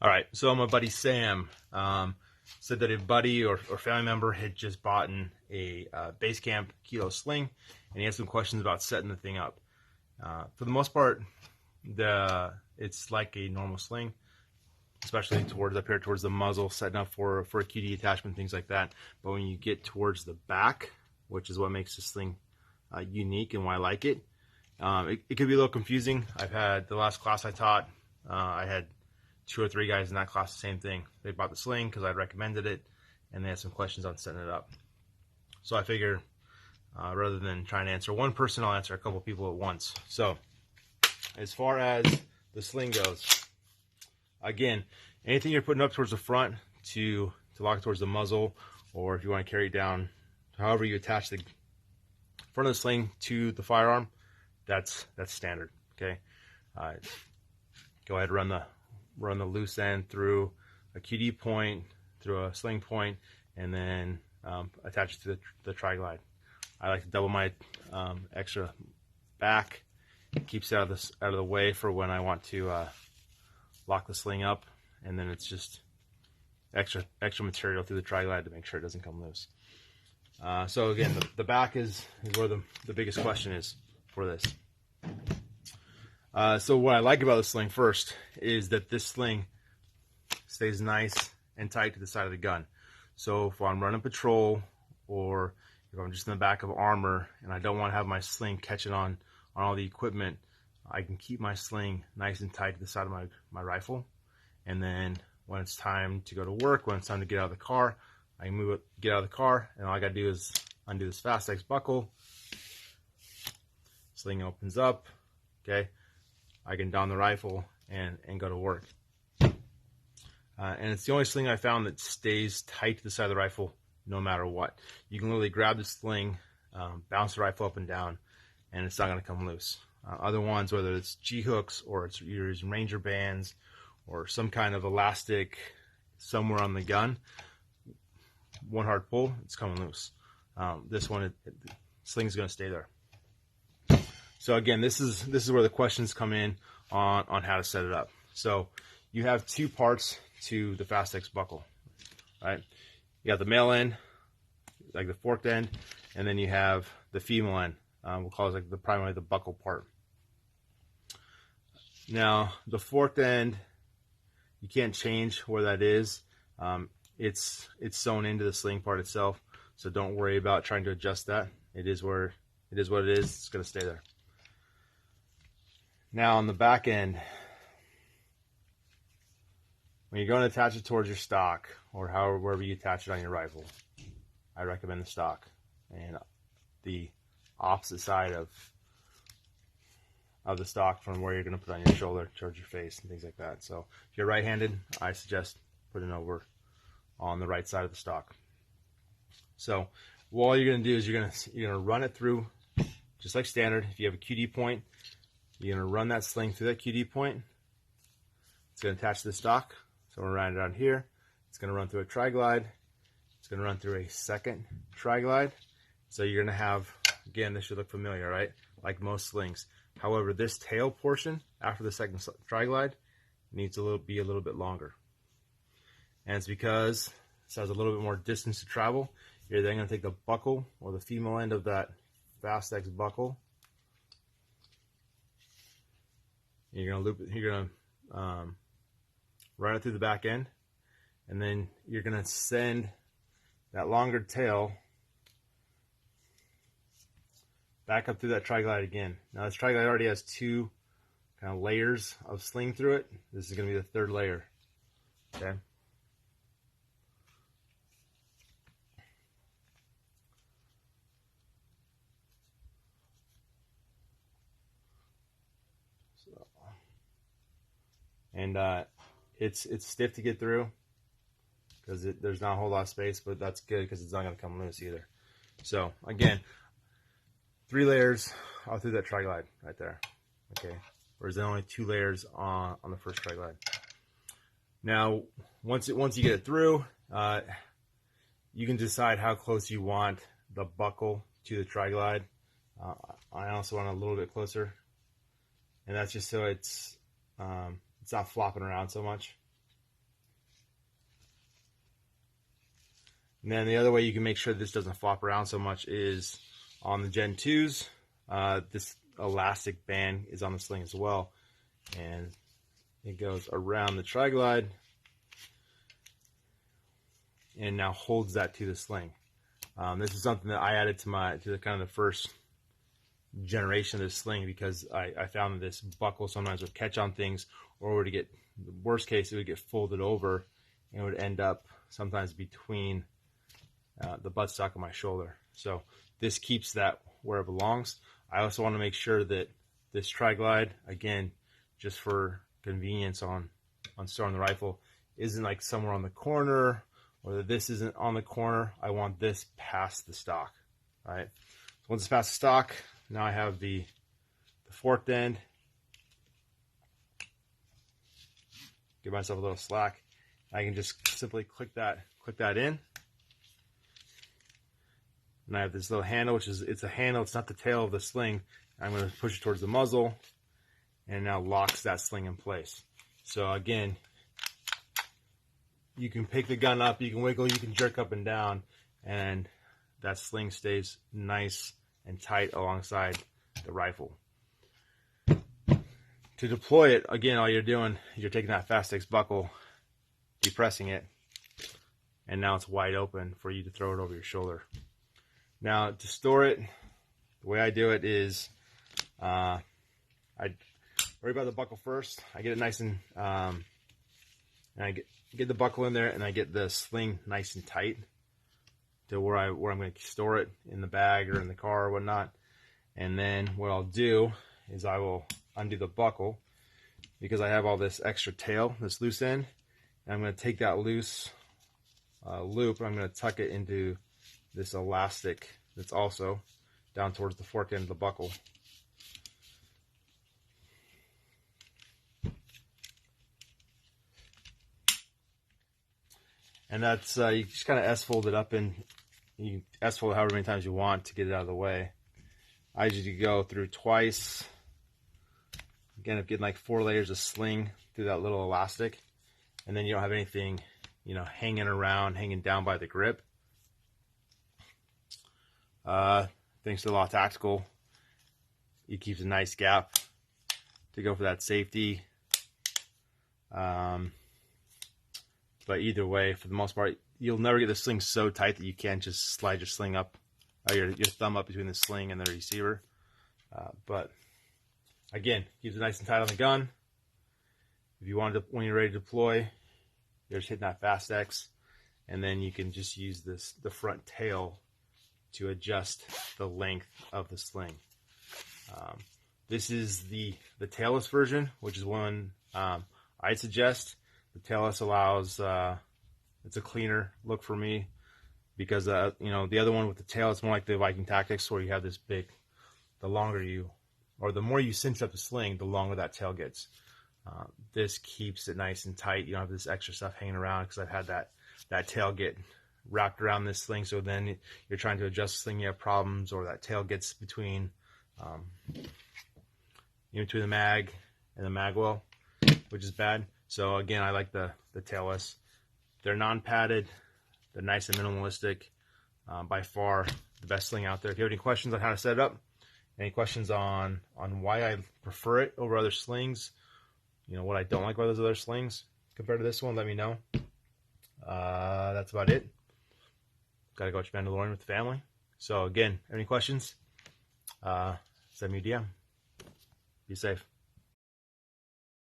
All right, so my buddy Sam said that a buddy or family member had just bought a Basecamp Kilo Sling, and he had some questions about setting the thing up. For the most part, it's like a normal sling, especially up here towards the muzzle, setting up for a QD attachment, things like that. But when you get towards the back, which is what makes the sling unique and why I like it, it could be a little confusing. I've had the last class I taught, I had 2 or 3 guys in that class, the same thing. They bought the sling because I recommended it, and they had some questions on setting it up. So I figure rather than trying to answer one person, I'll answer a couple people at once. So as far as the sling goes, again, anything you're putting up towards the front to lock towards the muzzle, or if you want to carry it down, however you attach the front of the sling to the firearm, that's standard. Okay, go ahead and run the loose end through a QD point, through a sling point, and then attach it to the tri-glide. I like to double my extra back. It keeps it out of the way for when I want to lock the sling up, and then it's just extra material through the tri-glide to make sure it doesn't come loose. So again, the back is where the biggest question is for this. So what I like about the sling first is that this sling stays nice and tight to the side of the gun. So if I'm running patrol, or if I'm just in the back of armor and I don't want to have my sling catching on all the equipment, I can keep my sling nice and tight to the side of my rifle. And then when it's time to go to work, when it's time to get out of the car, I can get out of the car, and all I gotta do is undo this Fast-X buckle. Sling opens up, okay? I can don the rifle and go to work. And it's the only sling I found that stays tight to the side of the rifle no matter what. You can literally grab the sling, bounce the rifle up and down, and it's not going to come loose. Other ones, whether it's G-hooks or you're using Ranger bands or some kind of elastic somewhere on the gun, one hard pull, it's coming loose. This one, the sling's going to stay there. So again, this is where the questions come in on how to set it up. So you have 2 parts to the Fast-X buckle, right? You got the male end, like the forked end, and then you have the female end. We'll call it like primarily the buckle part. Now the forked end, you can't change where that is. It's sewn into the sling part itself, so don't worry about trying to adjust that. It is what it is. It's going to stay there. Now on the back end, when you're going to attach it towards your stock, or wherever you attach it on your rifle, I recommend the stock and the opposite side of the stock from where you're going to put it on your shoulder towards your face and things like that. So if you're right-handed, I suggest putting it over on the right side of the stock. So all you're going to do is you're going to run it through just like standard. If you have a QD point, you're going to run that sling through that QD point. It's going to attach to the stock. So we're going to run it down here. It's going to run through a tri-glide. It's going to run through a second tri-glide. So you're going to have, again, this should look familiar, right? Like most slings. However, this tail portion after the second tri-glide needs to be a little bit longer. And it's because this has a little bit more distance to travel. You're then going to take the buckle, or the female end of that Fast-X buckle. You're going to loop it. You're going to run it through the back end, and then you're going to send that longer tail back up through that tri-glide again. Now this tri-glide already has 2 kind of layers of sling through it. This is going to be the 3rd layer. Okay. So, and it's stiff to get through because there's not a whole lot of space, but that's good because it's not going to come loose either. So again, 3 layers all through that tri-glide right there. Okay, whereas there are only 2 layers on the first tri-glide. Now once you get it through, you can decide how close you want the buckle to the tri-glide. I also want a little bit closer, and that's just so it's not flopping around so much. And then the other way you can make sure this doesn't flop around so much is on the Gen 2s. This elastic band is on the sling as well, and it goes around the tri-glide and now holds that to the sling. This is something that I added to the kind of the first generation of this sling, because I found that this buckle sometimes would catch on things, or would get, the worst case, it would get folded over and it would end up sometimes between the buttstock of my shoulder. So this keeps that where it belongs. I also want to make sure that this tri-glide, again, just for convenience on storing the rifle, isn't like somewhere on the corner, or that this isn't on the corner. I want this past the stock. All right. So once it's past the stock, now I have the forked end. Give myself a little slack. I can just simply click that in. And I have this little handle, which is, it's a handle, it's not the tail of the sling. I'm going to push it towards the muzzle, and it now locks that sling in place. So again, you can pick the gun up, you can wiggle, you can jerk up and down, and that sling stays nice and tight alongside the rifle. To deploy it, again, all you're doing is you're taking that Fastex buckle, depressing it, and now it's wide open for you to throw it over your shoulder. Now, to store it, the way I do it is I worry about the buckle first. I get it nice and I get the buckle in there, and I get the sling nice and tight to where I'm going to store it in the bag or in the car or whatnot. And then what I'll do is I will undo the buckle, because I have all this extra tail, this loose end, and I'm going to take that loose loop, and I'm going to tuck it into this elastic that's also down towards the fork end of the buckle. And that's, you just kind of S-fold it up, and you S-fold it however many times you want to get it out of the way. I usually go through twice. Again, I'm getting like 4 layers of sling through that little elastic, and then you don't have anything, you know, hanging around, hanging down by the grip. Thanks to the Law Tactical, it keeps a nice gap to go for that safety. But either way, for the most part, you'll never get the sling so tight that you can't just slide your sling up, your thumb up between the sling and the receiver. But again, keeps it nice and tight on the gun. If you want to, when you're ready to deploy, you're just hitting that Fastex, and then you can just use the front tail to adjust the length of the sling. This is the tailless version, which is one I'd suggest. The tailless allows, it's a cleaner look for me, because you know, the other one with the tail, it's more like the Viking Tactics, where you have this big, the longer you, or the more you cinch up the sling, the longer that tail gets. This keeps it nice and tight. You don't have this extra stuff hanging around, because I've had that tail get wrapped around this sling, so then you're trying to adjust the sling, you have problems, or that tail gets between between the mag and the mag well, which is bad. So again, I like the tailless. They're non-padded, they're nice and minimalistic. By far the best sling out there. If you have any questions on how to set it up, any questions on why I prefer it over other slings, you know, what I don't like about those other slings compared to this one, let me know. That's about it. Gotta go watch Mandalorian with the family. So again, any questions, send me a DM. Be safe.